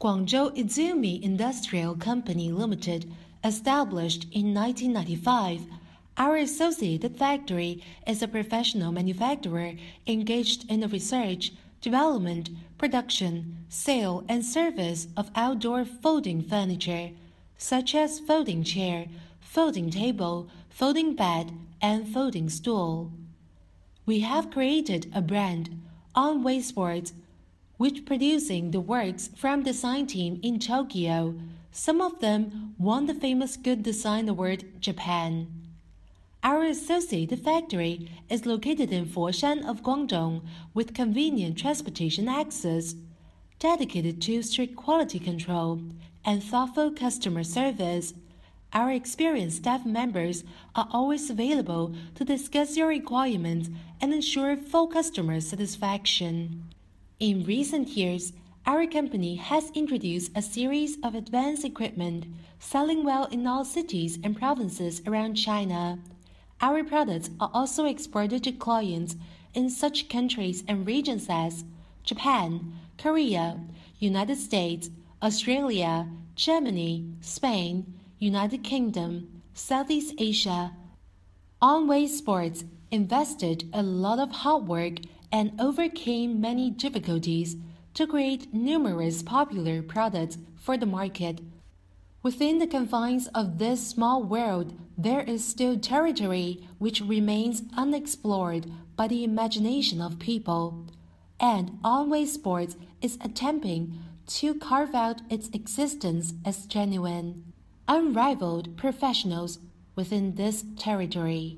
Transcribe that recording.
Guangzhou Izumi Industrial Company Limited, established in 1995, our associated factory is a professional manufacturer engaged in the research, development, production, sale, and service of outdoor folding furniture, such as folding chair, folding table, folding bed, and folding stool. We have created a brand, Onwaysports, which producing the works from design team in Tokyo. Some of them won the famous Good Design Award Japan. Our associated factory is located in Foshan of Guangdong with convenient transportation access, dedicated to strict quality control and thoughtful customer service. Our experienced staff members are always available to discuss your requirements and ensure full customer satisfaction. In recent years, our company has introduced a series of advanced equipment selling well in all cities and provinces around China. Our products are also exported to clients in such countries and regions as Japan, Korea, United States, Australia, Germany, Spain, United Kingdom, Southeast Asia. Onwaysports invested a lot of hard work and overcame many difficulties to create numerous popular products for the market. Within the confines of this small world, there is still territory which remains unexplored by the imagination of people, and Onwaysports is attempting to carve out its existence as genuine, unrivaled professionals within this territory.